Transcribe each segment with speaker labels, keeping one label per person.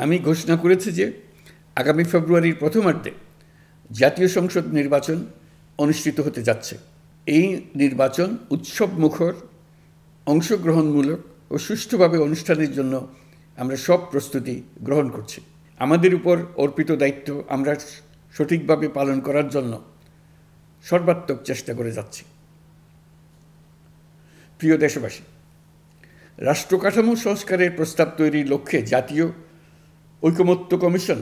Speaker 1: আমি ঘোষণা করেছি যে আগামী ফেব্রুয়ারির প্রথমার্ধে জাতীয় সংসদ নির্বাচন অনুষ্ঠিত হতে যাচ্ছে। এই নির্বাচন উৎসবমুখর, অংশগ্রহণমূলক ও সুষ্ঠুভাবে অনুষ্ঠানের জন্য আমরা সব প্রস্তুতি গ্রহণ করছি। আমাদের উপর অর্পিত দায়িত্ব আমরা সঠিকভাবে পালন করার জন্য সর্বাত্মক চেষ্টা করে যাচ্ছি। প্রিয় দেশবাসী, রাষ্ট্রকাঠামো সংস্কারের প্রস্তাব তৈরির লক্ষ্যে জাতীয় ঐকমত্য কমিশন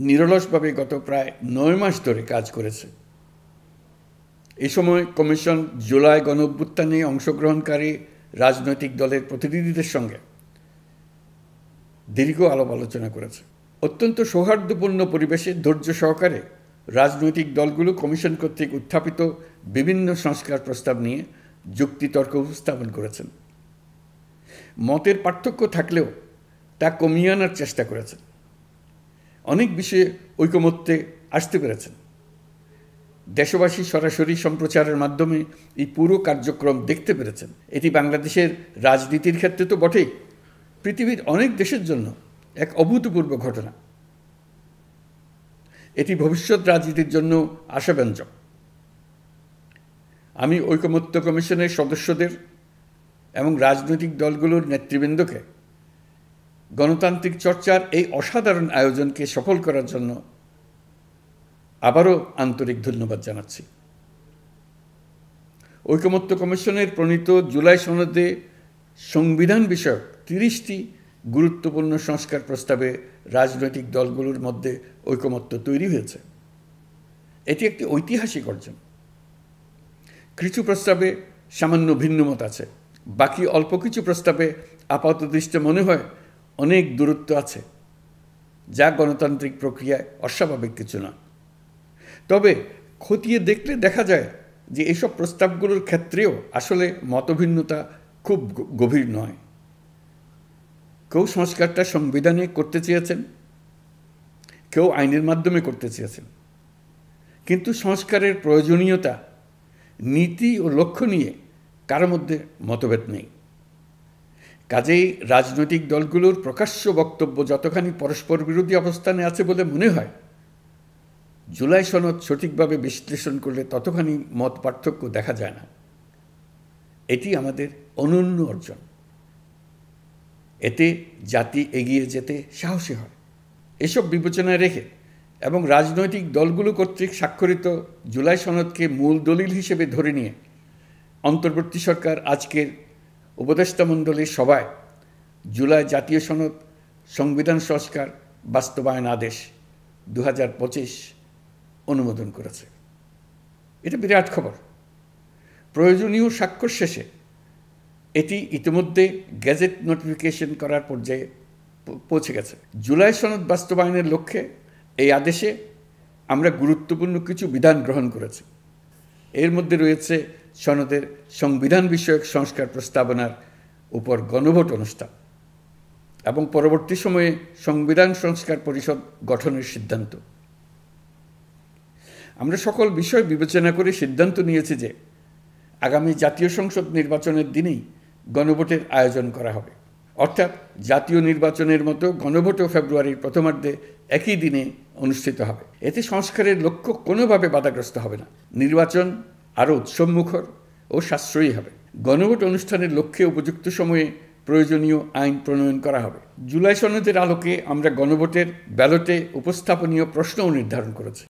Speaker 1: নিরলসভাবে গত প্রায় 9 মাস ধরে কাজ করেছে। এই সময় কমিশন জুলাই গণঅভ্যুত্থানে অংশগ্রহণকারী রাজনৈতিক দলের প্রতিনিধিদের সঙ্গে দীর্ঘ আলাপ আলোচনা করেছে। অত্যন্ত সৌহার্দ্যপূর্ণ পরিবেশে ধৈর্য সহকারে রাজনৈতিক দলগুলো কমিশন কর্তৃক উত্থাপিত বিভিন্ন সংস্কার প্রস্তাব নিয়ে যুক্তিতর্ক উপস্থাপন করেছেন। মতের পার্থক্য থাকলেও তা কমিয়ে আনার চেষ্টা করেছেন। অনেক বিষয়ে ঐকমত্যে আসতে পেরেছেন। দেশবাসী সরাসরি সম্প্রচারের মাধ্যমে এই পুরো কার্যক্রম দেখতে পেরেছেন। এটি বাংলাদেশের রাজনীতির ক্ষেত্রে তো বটেই, পৃথিবীর অনেক দেশের জন্য এক অভূতপূর্ব ঘটনা। এটি ভবিষ্যৎ রাজনীতির জন্য আশাব্যঞ্জক। আমি ঐকমত্য কমিশনের সদস্যদের এবং রাজনৈতিক দলগুলোর নেতৃবৃন্দকে গণতান্ত্রিক চর্চার এই অসাধারণ আয়োজনকে সফল করার জন্য আবারও আন্তরিক ধন্যবাদ জানাচ্ছি। ঐকমত্য কমিশনের প্রণীত জুলাই সনদে সংবিধান বিষয়ক 30টি গুরুত্বপূর্ণ সংস্কার প্রস্তাবে রাজনৈতিক দলগুলোর মধ্যে ঐকমত্য তৈরি হয়েছে। এটি একটি ঐতিহাসিক অর্জন। কিছু প্রস্তাবে সামান্য ভিন্নমত আছে, বাকি অল্প কিছু প্রস্তাবে আপাতদৃষ্টে মনে হয় অনেক দূরত্ব আছে, যা গণতান্ত্রিক প্রক্রিয়ায় অস্বাভাবিক কিছু না। তবে খতিয়ে দেখলে দেখা যায় যে এসব প্রস্তাবগুলোর ক্ষেত্রেও আসলে মতভিন্নতা খুব গভীর নয়। কেউ সংস্কারটা সংবিধানে করতে চেয়েছেন, কেউ আইনের মাধ্যমে করতে চেয়েছেন, কিন্তু সংস্কারের প্রয়োজনীয়তা, নীতি ও লক্ষ্য নিয়ে কারো মধ্যে মতভেদ নেই। কাজেই রাজনৈতিক দলগুলোর প্রকাশ্য বক্তব্য যতখানি পরস্পর বিরোধী অবস্থানে আছে বলে মনে হয়, জুলাই সনদ সঠিকভাবে বিশ্লেষণ করলে ততখানি মত পার্থক্য দেখা যায় না। এটি আমাদের অনন্য অর্জন। এতে জাতি এগিয়ে যেতে সাহসী হয়। এসব বিবেচনায় রেখে এবং রাজনৈতিক দলগুলো কর্তৃক স্বাক্ষরিত জুলাই সনদকে মূল দলিল হিসেবে ধরে নিয়ে অন্তর্বর্তী সরকার আজকের উপদেষ্টামণ্ডলীর সভায় জুলাই জাতীয় সনদ সংবিধান সংস্কার বাস্তবায়ন আদেশ 2025 অনুমোদন করেছে। এটা বিরাট খবর। প্রয়োজনীয় স্বাক্ষর শেষে এটি ইতিমধ্যে গেজেট নোটিফিকেশন করার পর্যায়ে পৌঁছে গেছে। জুলাই সনদ বাস্তবায়নের লক্ষ্যে এই আদেশে আমরা গুরুত্বপূর্ণ কিছু বিধান গ্রহণ করেছি। এর মধ্যে রয়েছে সনদের সংবিধান বিষয়ক সংস্কার প্রস্তাবনার উপর গণভোট অনুষ্ঠান এবং পরবর্তী সময়ে সংবিধান সংস্কার পরিষদ গঠনের সিদ্ধান্ত। আমরা সকল বিষয় বিবেচনা করে সিদ্ধান্ত নিয়েছি যে আগামী জাতীয় সংসদ নির্বাচনের দিনেই গণভোটের আয়োজন করা হবে। অর্থাৎ জাতীয় নির্বাচনের মতো গণভোটও ফেব্রুয়ারির প্রথমার্ধে একই দিনে অনুষ্ঠিত হবে। এতে সংস্কারের লক্ষ্য কোনোভাবে বাধাগ্রস্ত হবে না। নির্বাচন আরও উৎসবমুখর ও সাশ্রয়ী হবে। গণভোট অনুষ্ঠানের লক্ষ্যে উপযুক্ত সময়ে প্রয়োজনীয় আইন প্রণয়ন করা হবে। জুলাই সনদের আলোকে আমরা গণভোটের ব্যালটে উপস্থাপনীয় প্রশ্নও নির্ধারণ করেছি।